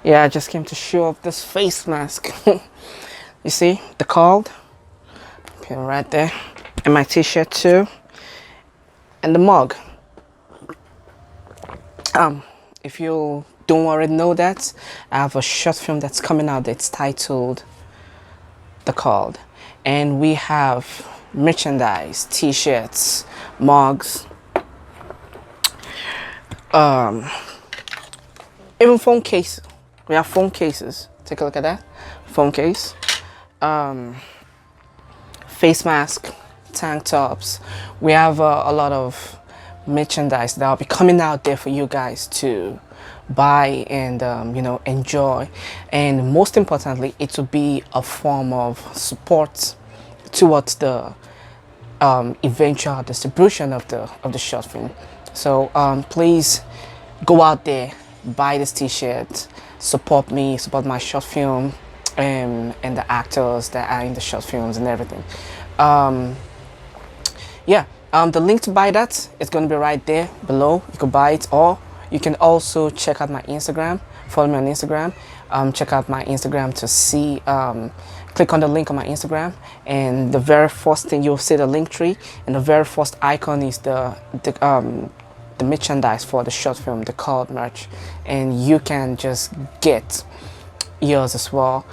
Yeah, I just came to show off this face mask. You see the card? Okay, right there. And my t-shirt too. And the mug. If you don't already know that, I have a short film that's coming out that's titled The Card. And we have merchandise, t-shirts, mugs, even phone case. We have phone cases. Take a look at that. Phone case. Face mask, tank tops. We have a lot of merchandise that will be coming out there for you guys to buy and enjoy. And most importantly, it will be a form of support towards the eventual distribution of the short film. So please go out there, buy this t-shirt, support me, support my short film, and the actors that are in the short films and everything. The link to buy that is going to be right there below. You can buy it, or you can also check out my Instagram. Follow me on Instagram. Check out my Instagram to see. Click on the link on my Instagram, and the very first thing you'll see the link tree, and the very first icon is the merchandise for the short film, the called merch, and you can just get yours as well.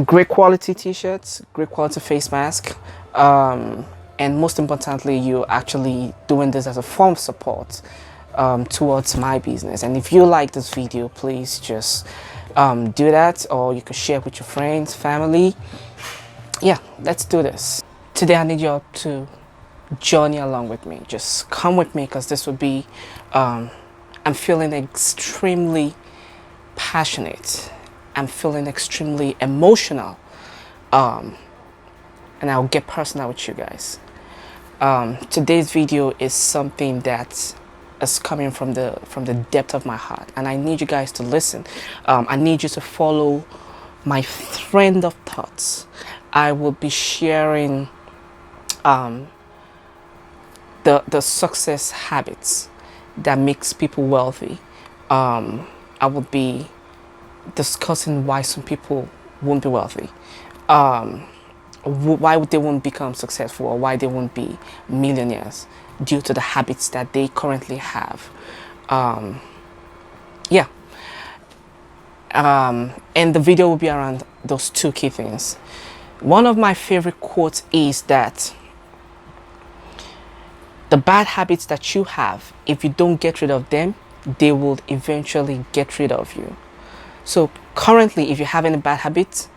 Great quality t-shirts, great quality face mask, and most importantly, you're actually doing this as a form of support towards my business. And if you like this video, please just do that, or you can share with your friends, family. Yeah, let's do this. Today I need you all to journey along with me. Just come with me, because this would be I'm feeling extremely passionate. I'm feeling extremely emotional, and I'll get personal with you guys. Today's video is something that is coming from the depth of my heart, and I need you guys to listen. I need you to follow my trend of thoughts. I will be sharing the success habits that makes people wealthy. I will be discussing why some people won't be wealthy, why they won't become successful, or why they won't be millionaires due to the habits that they currently have. And the video will be around those two key things. One of my favorite quotes is that the bad habits that you have, if you don't get rid of them, they will eventually get rid of you. So currently, if you have any bad habits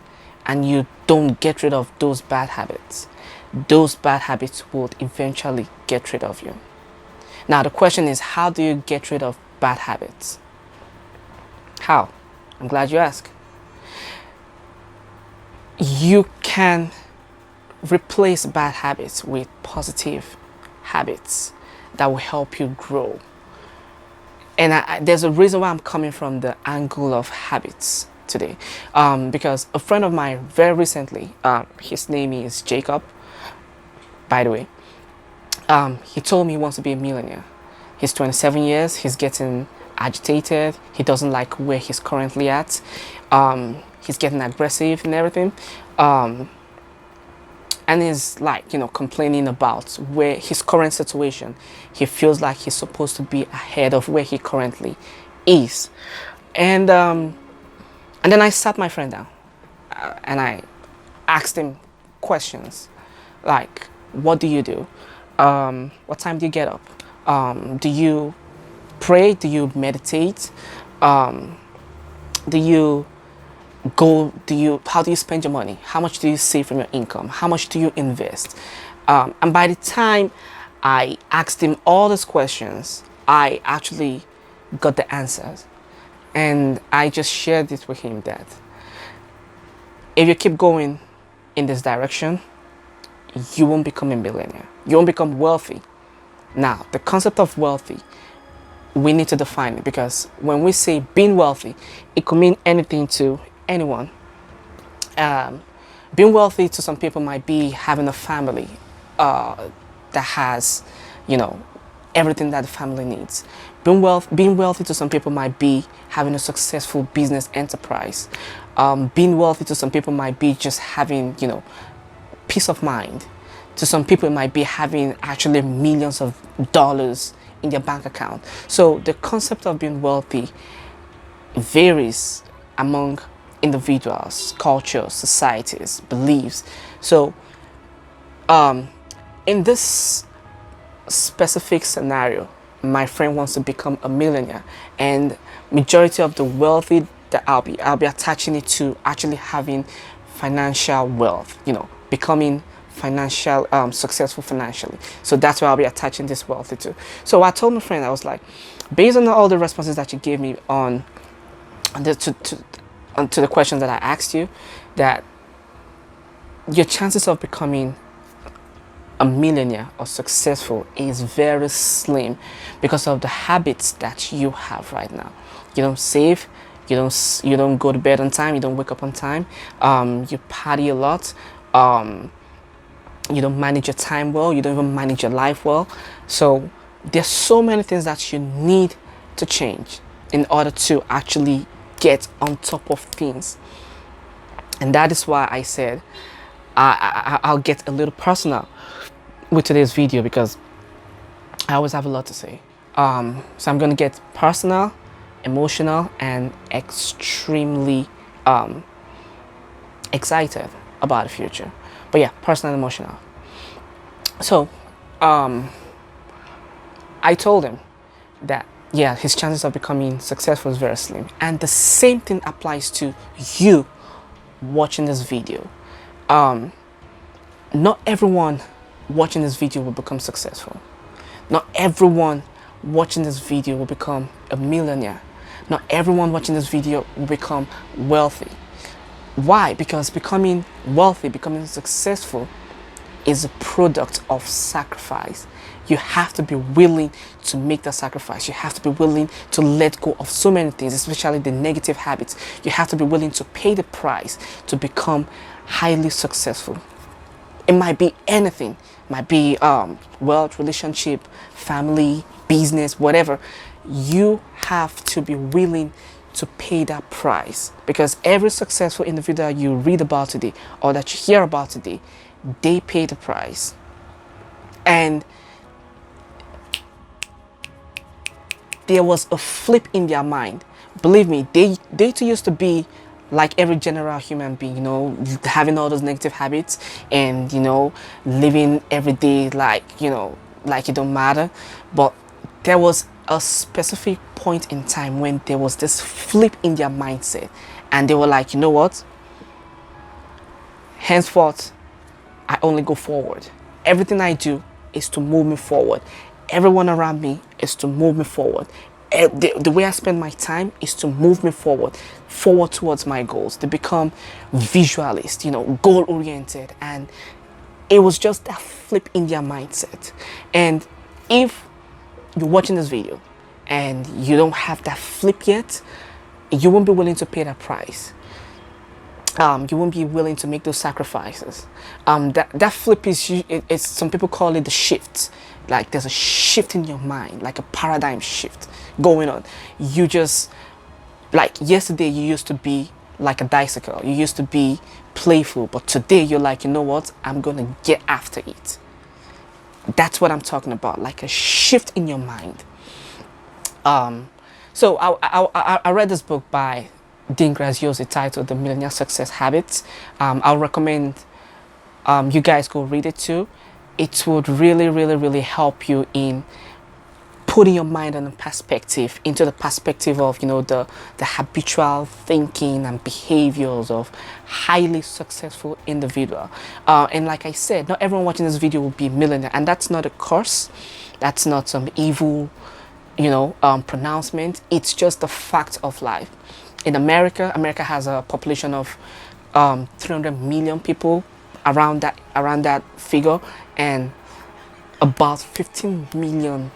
and you don't get rid of those bad habits will eventually get rid of you. Now the question is, how do you get rid of bad habits? How? I'm glad you asked. You can replace bad habits with positive habits that will help you grow. And there's a reason why I'm coming from the angle of habits today. Because a friend of mine very recently, his name is Jacob, by the way, he told me he wants to be a millionaire. He's 27 years, he's getting agitated, he doesn't like where he's currently at, he's getting aggressive and everything. And he's like, complaining about where his current situation. He feels like he's supposed to be ahead of where he currently is. And then I sat my friend down and I asked him questions like, what do you do? What time do you get up? Do you pray? Do you meditate? How do you spend your money? How much do you save from your income? How much do you invest? And by the time I asked him all these questions, I actually got the answers. And I just shared it with him that if you keep going in this direction, you won't become a millionaire. You won't become wealthy. Now, the concept of wealthy, we need to define it, because when we say being wealthy, it could mean anything to anyone. Being wealthy to some people might be having a family that has, everything that the family needs. Being wealthy to some people might be having a successful business enterprise. Being wealthy to some people might be just having, peace of mind. To some people, it might be having actually millions of dollars in their bank account. So the concept of being wealthy varies among individuals, cultures, societies, beliefs. So in this specific scenario, my friend wants to become a millionaire, and majority of the wealthy that I'll be attaching it to actually having financial wealth, becoming financial successful financially. So that's where I'll be attaching this wealthy to. So I told my friend, I was like, based on all the responses that you gave me on to the questions that I asked you, that your chances of becoming a millionaire or successful is very slim because of the habits that you have right now. You don't save, you don't go to bed on time, you don't wake up on time, you party a lot, you don't manage your time well, you don't even manage your life well. So there's so many things that you need to change in order to actually get on top of things. And that is why I said I'll get a little personal with today's video, because I always have a lot to say. So I'm going to get personal, emotional, and extremely excited about the future. But yeah, personal and emotional. So I told him that, yeah, his chances of becoming successful is very slim. And the same thing applies to you watching this video. Not everyone watching this video will become successful. Not everyone watching this video will become a millionaire. Not everyone watching this video will become wealthy. Why? Because becoming wealthy, becoming successful is a product of sacrifice. You have to be willing to make that sacrifice. You have to be willing to let go of so many things, especially the negative habits. You have to be willing to pay the price to become highly successful. It might be anything. It might be wealth, relationship, family, business, whatever. You have to be willing to pay that price, because every successful individual you read about today or that you hear about today, they pay the price. And there was a flip in their mind. Believe me, they too used to be like every general human being, having all those negative habits and, living every day like it don't matter. But there was a specific point in time when there was this flip in their mindset, and they were like, you know what? Henceforth, I only go forward. Everything I do is to move me forward. Everyone around me is to move me forward. The way I spend my time is to move me forward towards my goals. They become visualist, goal oriented, and it was just that flip in their mindset. And if you're watching this video and you don't have that flip yet, you won't be willing to pay that price. You won't be willing to make those sacrifices. That flip it's some people call it the shift. Like there's a shift in your mind, like a paradigm shift going on. You just, like yesterday you used to be like a bicycle. You used to be playful, but today you're like, you know what? I'm gonna get after it. That's what I'm talking about, like a shift in your mind. So I read this book by Dean Graziosi titled The Millionaire Success Habits. I'll recommend you guys go read it too. It would really, really, really help you in putting your mind into the perspective of, the habitual thinking and behaviors of highly successful individual. And like I said, not everyone watching this video will be a millionaire, and that's not a curse. That's not some evil, pronouncement. It's just the fact of life. In America has a population of 300 million people, around that figure, and about 15 million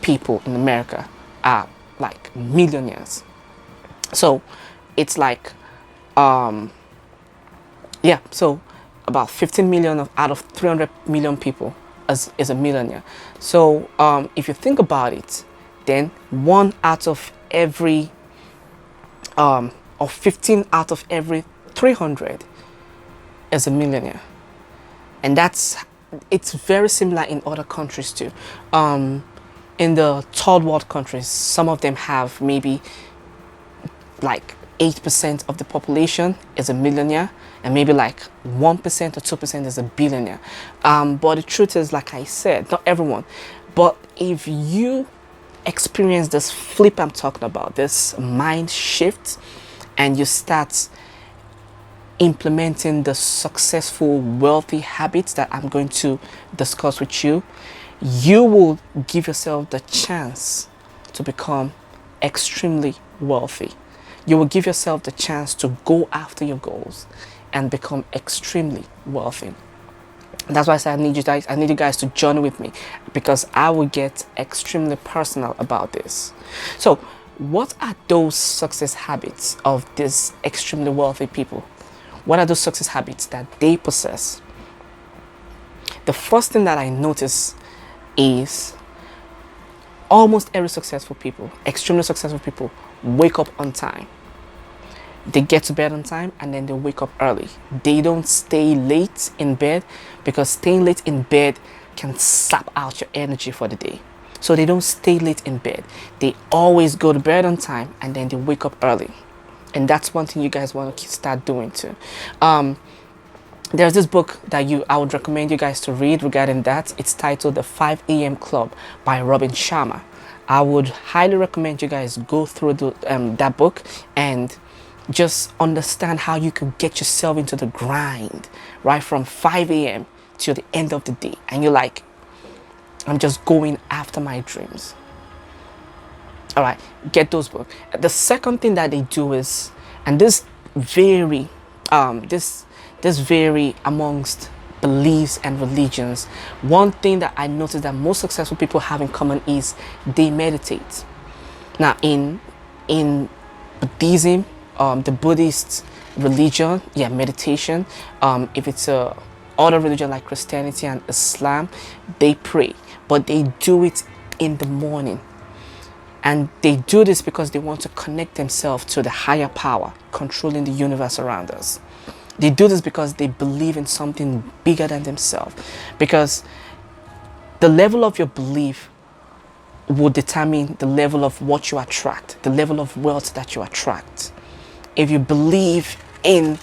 people in America are like millionaires. So it's like so about 15 million out of 300 million people is a millionaire. So if you think about it, then 1 out of every or 15 out of every 300 is a millionaire. And it's very similar in other countries too. In the third world countries, some of them have maybe like 8% of the population is a millionaire, and maybe like 1% or 2% is a billionaire. But the truth is, like I said, not everyone. But if you experience this flip I'm talking about, this mind shift, and you start implementing the successful, wealthy habits that I'm going to discuss with you, you will give yourself the chance to become extremely wealthy. You will give yourself the chance to go after your goals and become extremely wealthy. That's why I said I need you guys to journey with me, because I will get extremely personal about this. So, what are those success habits of these extremely wealthy people? What are those success habits that they possess? The first thing that I notice is almost every successful people, extremely successful people, wake up on time. They get to bed on time, and then they wake up early. They don't stay late in bed, because staying late in bed can sap out your energy for the day. So they don't stay late in bed. They always go to bed on time, and then they wake up early. And that's one thing you guys want to start doing too. There's this book that I would recommend you guys to read regarding that. It's titled The 5 a.m. Club by Robin Sharma. I would highly recommend you guys go through that book and just understand how you could get yourself into the grind right from 5 a.m. till the end of the day. And you're like, I'm just going after my dreams. All right, get those books. The second thing that they do is, and this vary amongst beliefs and religions. One thing that I noticed that most successful people have in common is they meditate. Now, in Buddhism, the Buddhist religion, meditation. If it's a other religion like Christianity and Islam, they pray, but they do it in the morning. And they do this because they want to connect themselves to the higher power controlling the universe around us. They do this because they believe in something bigger than themselves. Because the level of your belief will determine the level of what you attract, the level of wealth that you attract. If you believe in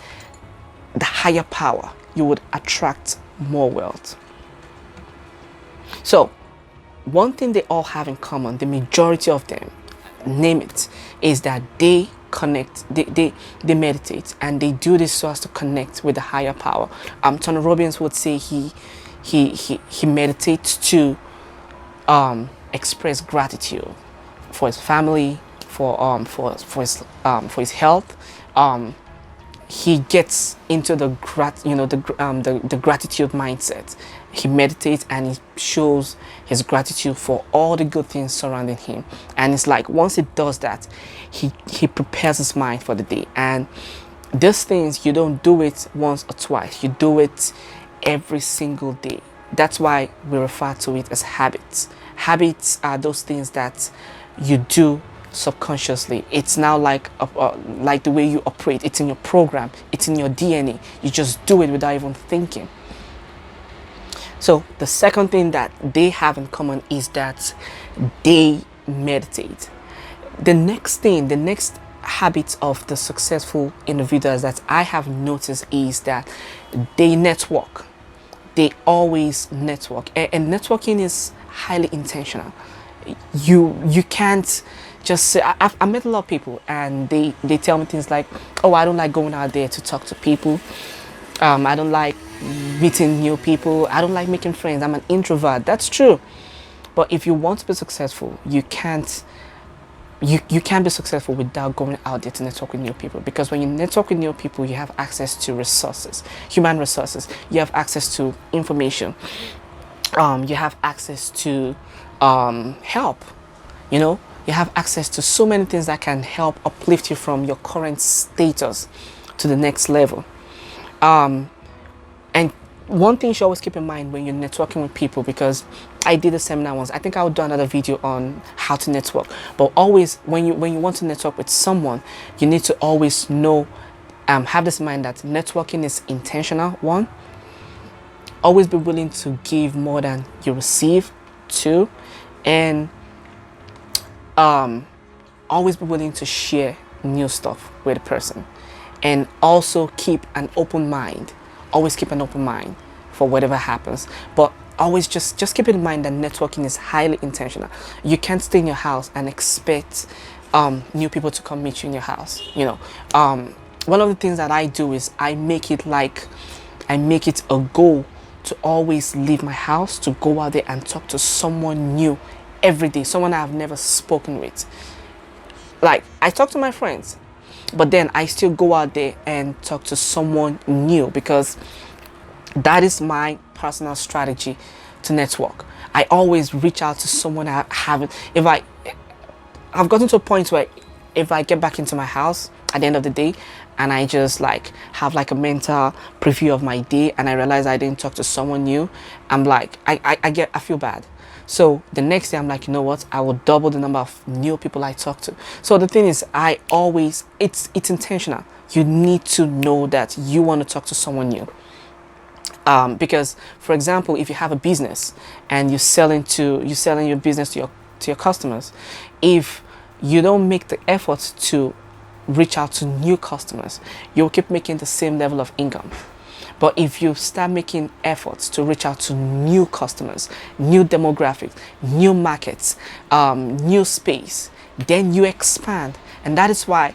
the higher power, you would attract more wealth. So, one thing they all have in common, the majority of them, name it, is that they connect, they meditate, and they do this so as to connect with the higher power. Tony Robbins would say he meditates to express gratitude for his family, for his health. He gets into the gratitude mindset. He meditates and he shows his gratitude for all the good things surrounding him. And it's like once he does that, he prepares his mind for the day. And these things, you don't do it once or twice. You do it every single day. That's why we refer to it as habits. Habits are those things that you do subconsciously. It's now like the way you operate. It's in your program. It's in your DNA. You just do it without even thinking. So the second thing that they have in common is that they meditate. The next habit of the successful individuals that I have noticed is that they network. They always network, and networking is highly intentional. You can't just say, I met a lot of people and they tell me things like, oh, I don't like going out there to talk to people. I don't like meeting new people. I don't like making friends. I'm an introvert. That's true. But if you want to be successful, you can't be successful without going out there to network with new people. Because when you network with new people, you have access to resources, human resources. You have access to information. You have access to help. You have access to so many things that can help uplift you from your current status to the next level. And one thing you should always keep in mind when you're networking with people, because I did a seminar once. I think I'll do another video on how to network. But always when you want to network with someone, you need to always know, have this in mind that networking is intentional. One, always be willing to give more than you receive. Two, and always be willing to share new stuff with a person, and also keep an open mind. Always keep an open mind for whatever happens, but always just keep in mind that networking is highly intentional. You can't stay in your house and expect new people to come meet you in your house. One of the things that I do is I make it a goal to always leave my house, to go out there and talk to someone new every day, someone I've never spoken with. Like, I talk to my friends, but then I still go out there and talk to someone new, because that is my personal strategy to network. I always reach out to someone I haven't. I've gotten to a point where if I get back into my house at the end of the day and I just like have like a mental preview of my day and I realize I didn't talk to someone new, I'm like, I feel bad. So the next day I'm like, you know what, I will double the number of new people I talk to. So the thing is, it's intentional. You need to know that you want to talk to someone new. Because, for example, if you have a business and you're selling your business to your customers, if you don't make the effort to reach out to new customers, you'll keep making the same level of income. But if you start making efforts to reach out to new customers, new demographics, new markets, new space, then you expand. And that is why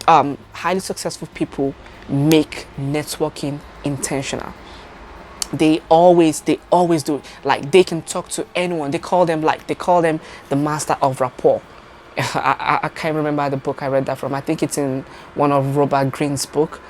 highly successful people make networking intentional. They always do it. Like, they can talk to anyone. They call them the master of rapport. I can't remember the book I read that from. I think it's in one of Robert Greene's book.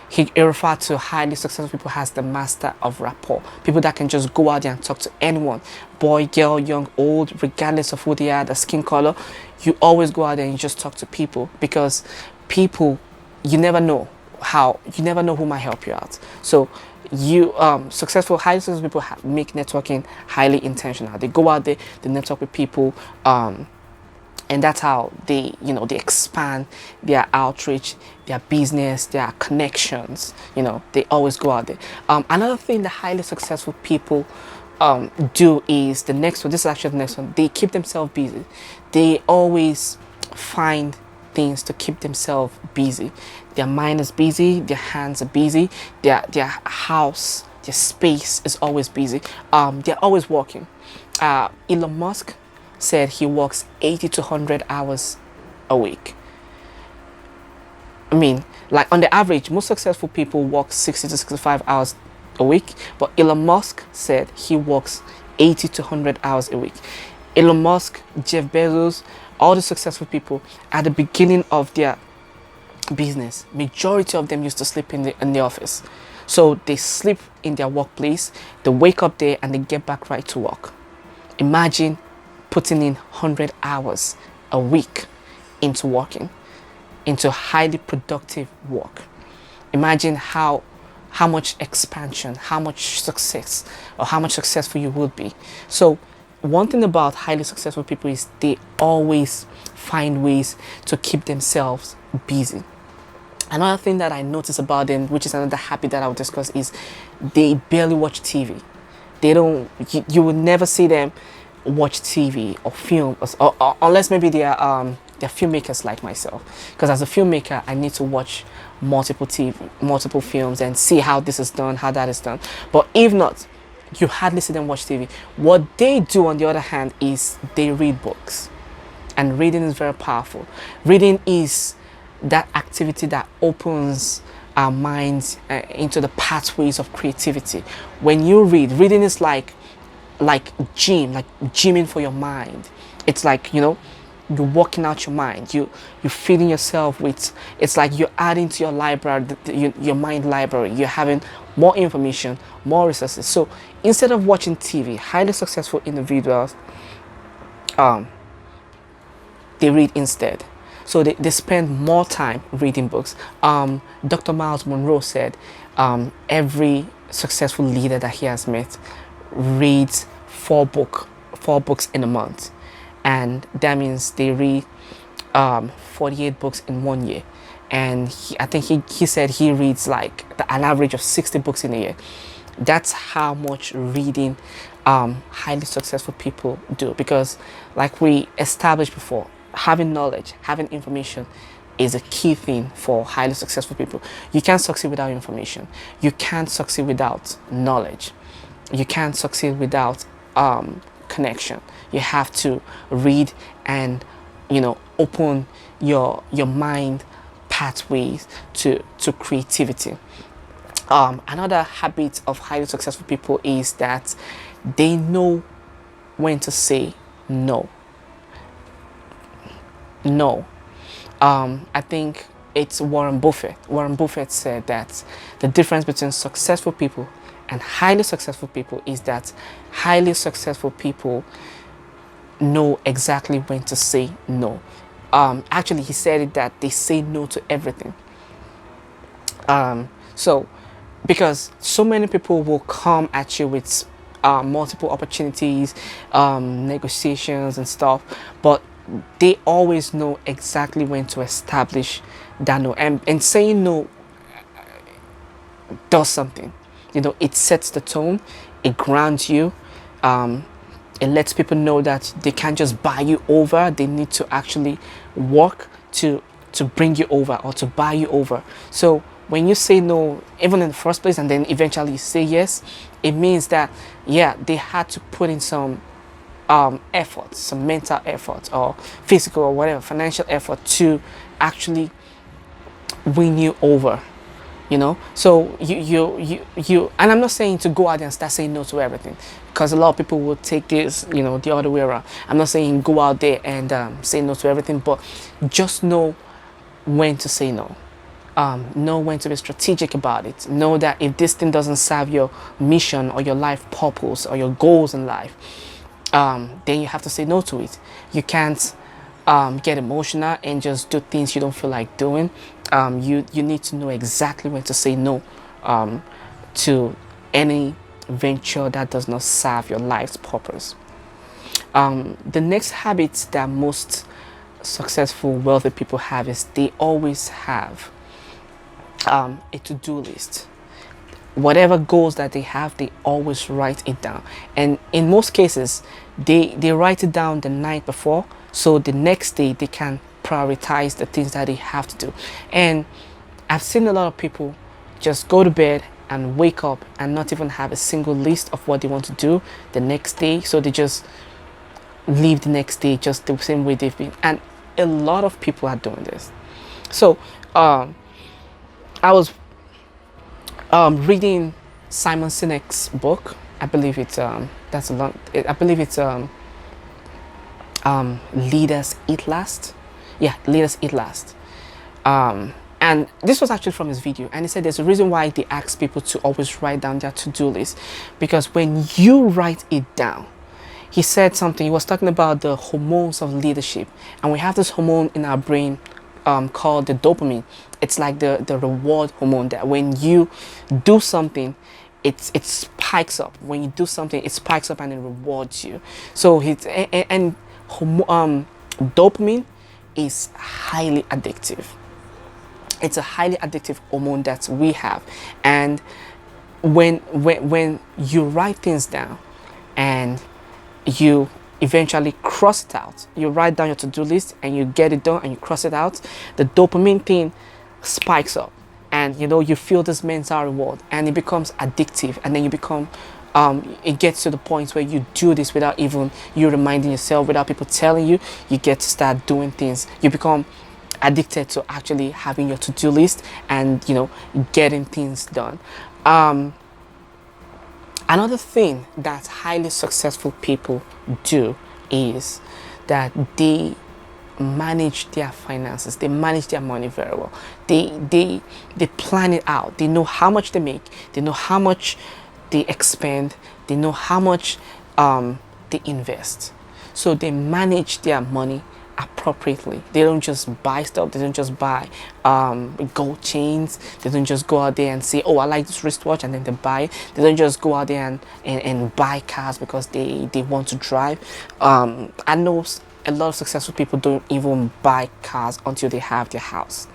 He referred to highly successful people as the master of rapport. People that can just go out there and talk to anyone, boy, girl, young, old, regardless of who they are, the skin color. You always go out there and you just talk to people, because people, you never know who might help you out. So highly successful people make networking highly intentional. They go out there, they network with people, and that's how they expand their outreach, their business, their connections. They always go out there. Another thing that highly successful people do is the next one. This is actually the next one. They keep themselves busy. They always find things to keep themselves busy. Their mind is busy, their hands are busy, their house, their space is always busy. They're always working. Elon Musk said he works 80 to 100 hours a week. I mean, like, on the average, most successful people work 60 to 65 hours a week, but Elon Musk said he works 80 to 100 hours a week. Elon Musk, Jeff Bezos, all the successful people, at the beginning of their business, majority of them used to sleep in the office. So they sleep in their workplace, they wake up there and they get back right to work. Imagine putting in 100 hours a week into working, into highly productive work. Imagine how much expansion, how much success, or how much successful you would be. So one thing about highly successful people is they always find ways to keep themselves busy. Another thing that I notice about them, which is another habit that I'll discuss, is they barely watch TV. You will never see them watch TV or film, or unless maybe they're filmmakers like myself. Because as a filmmaker, I need to watch multiple films and see how this is done, how that is done. But if not, you hardly see them watch TV. What they do, on the other hand, is they read books. And reading is very powerful. Reading is that activity that opens our minds into the pathways of creativity. When you reading is like gymming for your mind. It's like, you're working out your mind. You're feeding yourself with, it's like you're adding to your library, your mind library. You're having more information, more resources. So instead of watching TV, highly successful individuals, they read instead. So they spend more time reading books. Dr. Miles Monroe said every successful leader that he has met reads four books in a month, and that means they read 48 books in 1 year. And I think he said he reads like an average of 60 books in a year. That's how much reading highly successful people do, because like we established before, having knowledge, having information is a key thing for highly successful people. You can't succeed without information. You can't succeed without knowledge. You can't succeed without connection. You have to read and, you know, open your mind pathways to creativity. Another habit of highly successful people is that they know when to say no. No. I think it's Warren Buffett. Warren Buffett said that the difference between successful people and highly successful people is that highly successful people know exactly when to say no. Actually, he said it that they say no to everything. So, because so many people will come at you with multiple opportunities, negotiations and stuff, but they always know exactly when to establish that no. And saying no does something. You know, it sets the tone, it grounds you, it lets people know that they can't just buy you over. They need to actually work to bring you over or to buy you over. So when you say no, even in the first place, and then eventually you say yes, it means that, yeah, they had to put in some effort, some mental effort or physical or whatever, financial effort to actually win you over. You know, so you and I'm not saying to go out there and start saying no to everything, because a lot of people will take this, you know, the other way around. I'm not saying go out there and say no to everything, but just know when to say no. Know when to be strategic about it. Know that if this thing doesn't serve your mission or your life purpose or your goals in life, then you have to say no to it. You can't get emotional and just do things you don't feel like doing. You need to know exactly when to say no to any venture that does not serve your life's purpose. The next habit that most successful, wealthy people have is they always have a to-do list. Whatever goals that they have, they always write it down. And in most cases, they write it down the night before, so the next day they can prioritize the things that they have to do. And I've seen a lot of people just go to bed and wake up and not even have a single list of what they want to do the next day. So they just leave the next day just the same way they've been. And a lot of people are doing this. So I was reading Simon Sinek's book. I believe it's that's a long. I believe it's Leaders Eat Last. Yeah, Leaders Eat Last. And this was actually from his video, and he said there's a reason why they ask people to always write down their to-do list, because when you write it down, he said something. He was talking about the hormones of leadership, and we have this hormone in our brain called the dopamine. It's like the reward hormone, that when you do something, it spikes up. When you do something, it spikes up and it rewards you. So dopamine is highly addictive. It's a highly addictive hormone that we have. And when you write things down and you eventually cross it out, you write down your to-do list and you get it done and you cross it out, the dopamine thing spikes up, and you know, you feel this mental reward, and it becomes addictive, and then you become it gets to the point where you do this without even you reminding yourself, without people telling you. You get to start doing things. You become addicted to actually having your to-do list and, you know, getting things done. Another thing that highly successful people do is that they manage their finances. They manage their money very well. They plan it out. They know how much they make. They know how much they expend. They know how much they invest. So they manage their money appropriately. They don't just buy stuff. They don't just buy gold chains. They don't just go out there and say, oh, I like this wristwatch, and then they buy it. They don't just go out there and buy cars because they want to drive. I know a lot of successful people don't even buy cars until they have their house.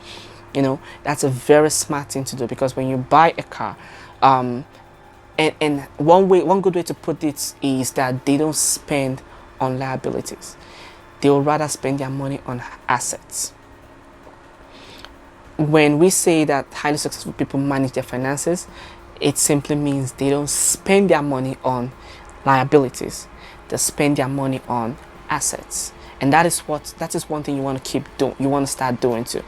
That's a very smart thing to do, because when you buy a car, and one good way to put it is that they don't spend on liabilities. They will rather spend their money on assets. When we say that highly successful people manage their finances, it simply means they don't spend their money on liabilities. They spend their money on assets. And that is one thing you want to keep doing. You want to start doing too.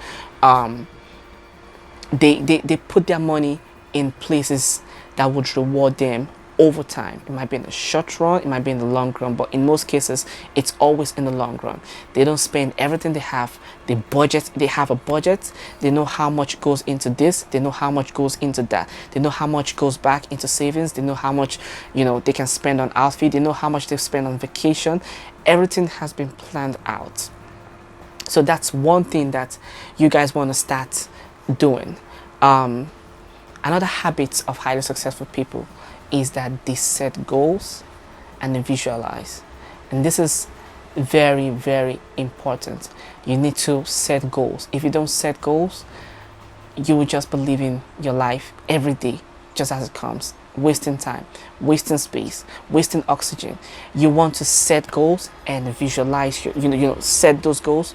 They put their money in places that would reward them over time. It might be in the short run, it might be in the long run, but in most cases it's always in the long run. They don't spend everything they have. They have a budget. They know how much goes into this, they know how much goes into that, they know how much goes back into savings, they know how much they can spend on outfit, they know how much they spend on vacation. Everything has been planned out. So that's one thing that you guys want to start doing. Another habit of highly successful people is that they set goals and they visualize. And this is very, very important. You need to set goals. If you don't set goals, you will just be living your life every day just as it comes, wasting time, wasting space, wasting oxygen. You want to set goals and visualize set those goals,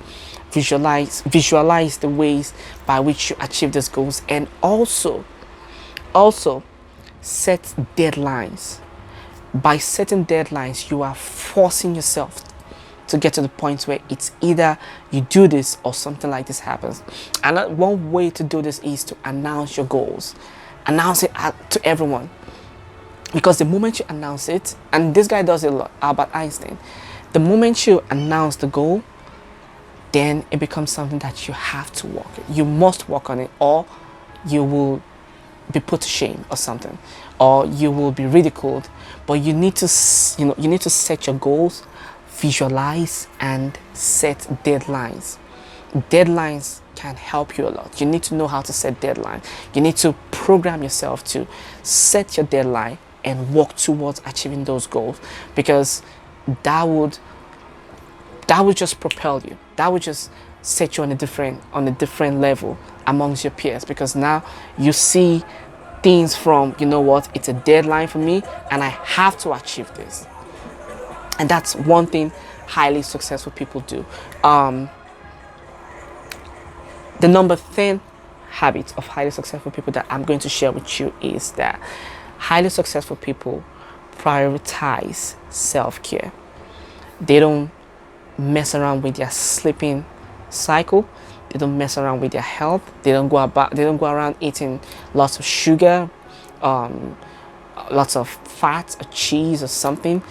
visualize the ways by which you achieve those goals, and also set deadlines. By setting deadlines, you are forcing yourself to get to the point where it's either you do this or something like this happens. And one way to do this is to announce your goals. Announce it to everyone. Because the moment you announce it, and this guy does it a lot, Albert Einstein, the moment you announce the goal, then it becomes something that you have to work. You must work on it, or you will be put to shame or something, or you will be ridiculed. But you need to set your goals, visualize, and set deadlines. Deadlines can help you a lot. You need to know how to set deadline. You need to program yourself to set your deadline and work towards achieving those goals, because that would just propel you. That would just set you on a different level amongst your peers, because now you see things from, it's a deadline for me and I have to achieve this. And that's one thing highly successful people do. The number 10 habit of highly successful people that I'm going to share with you is that highly successful people prioritize self-care. They don't mess around with their sleeping cycle. They don't mess around with their health. They don't go around eating lots of sugar, lots of fat or cheese or something.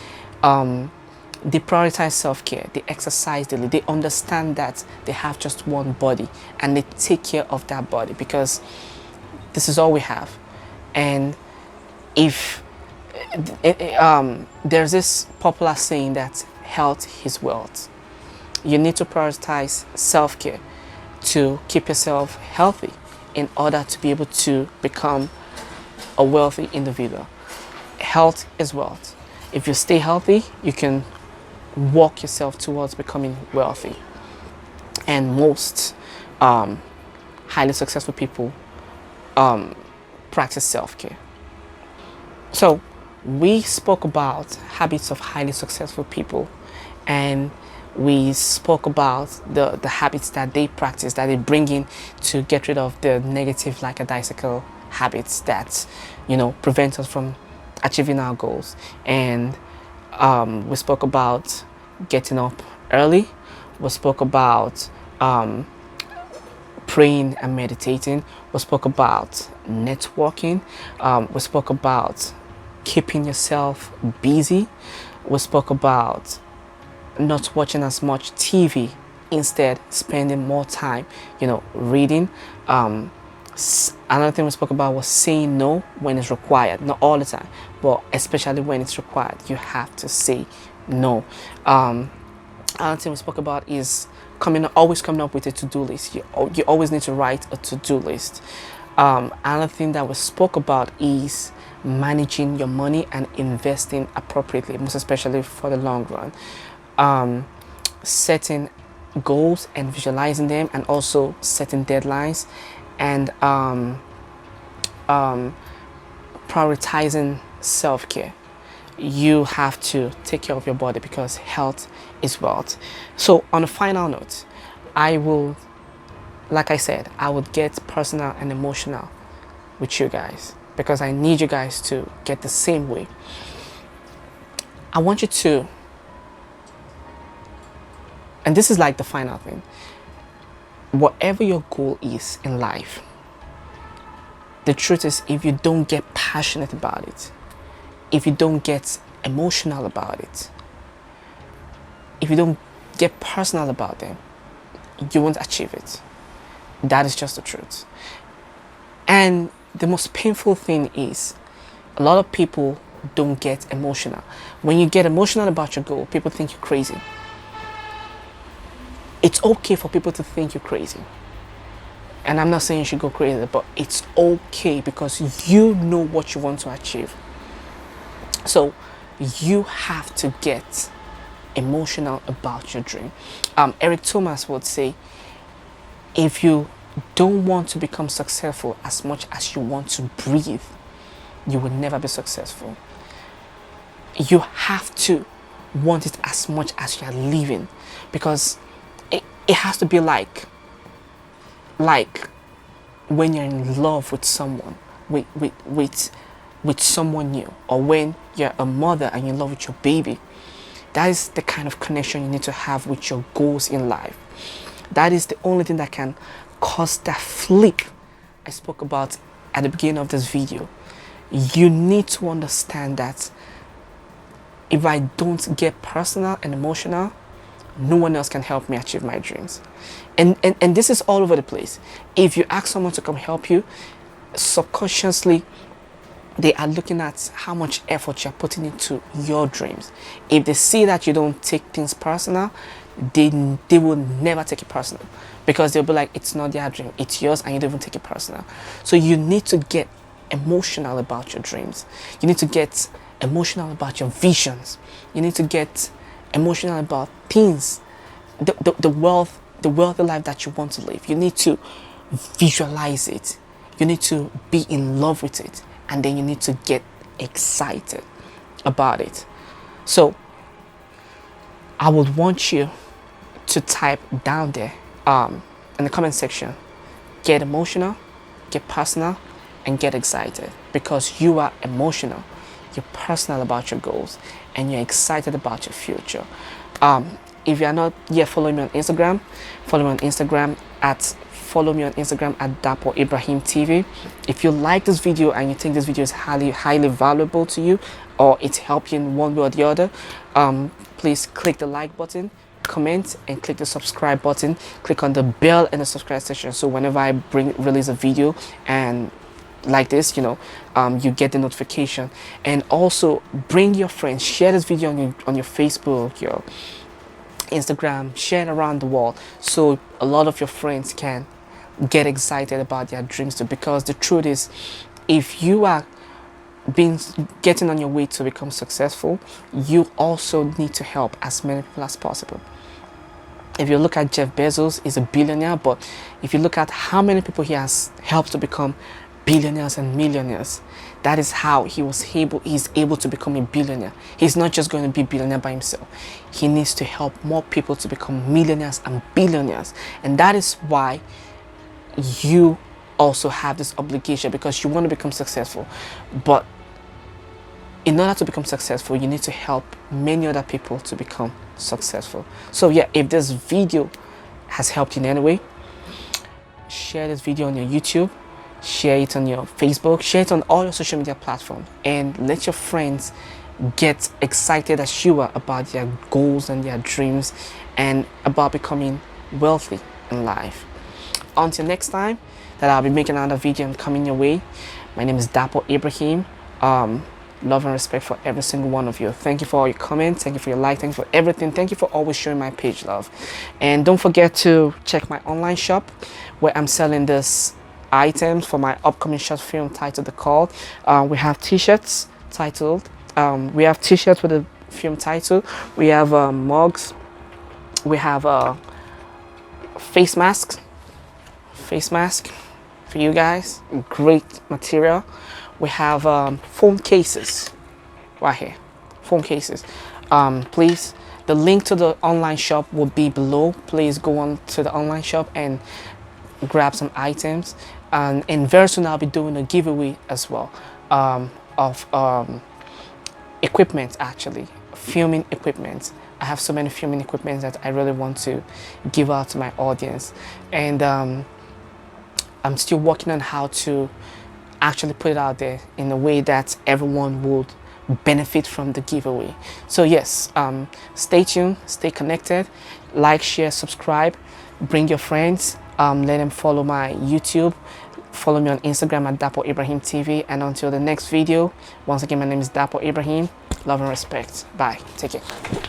They prioritize self-care. They exercise daily. They understand that they have just one body, and they take care of that body, because this is all we have. And if there's this popular saying that health is wealth. You need to prioritize self-care to keep yourself healthy in order to be able to become a wealthy individual. Health is wealth. If you stay healthy, you can walk yourself towards becoming wealthy. And most highly successful people practice self-care. So we spoke about habits of highly successful people, and we spoke about the habits that they practice, that they bring in to get rid of the negative lackadaisical habits that prevent us from achieving our goals. And we spoke about getting up early. We spoke about praying and meditating. We spoke about networking. We spoke about keeping yourself busy. We spoke about not watching as much TV, instead spending more time, reading. Another thing we spoke about was saying no when it's required. Not all the time, but especially when it's required, you have to say no. Another thing we spoke about is always coming up with a to-do list. You always need to write a to-do list. Another thing that we spoke about is managing your money and investing appropriately, most especially for the long run. Setting goals and visualizing them, and also setting deadlines, and prioritizing self-care. You have to take care of your body because health is wealth. So on a final note, like I said, I would get personal and emotional with you guys because I need you guys to get the same way. I want you to, and this is like the final thing, whatever your goal is in life, the truth is, if you don't get passionate about it, if you don't get emotional about it, if you don't get personal about them, you won't achieve it. That is just the truth. And the most painful thing is, a lot of people don't get emotional. When you get emotional about your goal, people think you're crazy. It's okay for people to think you're crazy. And I'm not saying you should go crazy, but it's okay because you know what you want to achieve. So you have to get emotional about your dream. Eric Thomas would say, if you don't want to become successful as much as you want to breathe, you will never be successful. You have to want it as much as you are living, because it has to be like when you're in love with someone, with someone new, or when you're a mother and you're in love with your baby. That is the kind of connection you need to have with your goals in life. That is the only thing that can cause that flip I spoke about at the beginning of this video. You need to understand that if I don't get personal and emotional, no one else can help me achieve my dreams. And this is all over the place. If you ask someone to come help you, subconsciously they are looking at how much effort you're putting into your dreams. If they see that you don't take things personal, they will never take it personal, because they'll be like, it's not their dream, it's yours, and you don't even take it personal. So you need to get emotional about your dreams. You need to get emotional about your visions. You need to get emotional about things, the wealthy life that you want to live. You need to visualize it. You need to be in love with it, and then you need to get excited about it. So I would want you to type down there in the comment section, get emotional, get personal, and get excited, because you are emotional, you're personal about your goals, and you're excited about your future. If you are not yet following me on Instagram, follow me on Instagram at Dapo Ibrahim TV. If you like this video and you think this video is highly valuable to you, or it's helped you in one way or the other, please click the like button, comment, and click the subscribe button. Click on the bell and the subscribe section, so whenever I release a video and like this, you get the notification. And also bring your friends, share this video on your Facebook, your Instagram, share it around the world, so a lot of your friends can get excited about their dreams too. Because the truth is, if you are getting on your way to become successful, you also need to help as many people as possible. If you look at Jeff Bezos, he's a billionaire, but if you look at how many people he has helped to become billionaires and millionaires, that is how he's able to become a billionaire. He's not just going to be a billionaire by himself. He needs to help more people to become millionaires and billionaires. And that is why you also have this obligation, because you want to become successful. But in order to become successful, you need to help many other people to become successful. So yeah, if this video has helped you in any way, share this video on your YouTube, share it on your Facebook, share it on all your social media platforms, and let your friends get excited as you are about their goals and their dreams, and about becoming wealthy in life. Until next time that I'll be making another video and coming your way, my name is Dapo Ibrahim. Love and respect for every single one of you. Thank you for all your comments. Thank you for your like. Thank you for everything. Thank you for always showing my page love. And don't forget to check my online shop where I'm selling this items for my upcoming short film titled The Call. We have t-shirts titled, we have t-shirts with the film title. We have mugs. We have face masks for you guys. Great material. We have phone cases right here. Phone cases. Please, the link to the online shop will be below. Please go on to the online shop and grab some items. And very soon I'll be doing a giveaway as well of equipment, actually filming equipment. I have so many filming equipment that I really want to give out to my audience, and I'm still working on how to actually put it out there in a way that everyone would benefit from the giveaway. So yes, stay tuned, stay connected, like, share, subscribe, bring your friends, let them follow my YouTube, follow me on Instagram at Dapo Ibrahim TV, and until the next video, once again, my name is Dapo Ibrahim. Love and respect. Bye. Take care.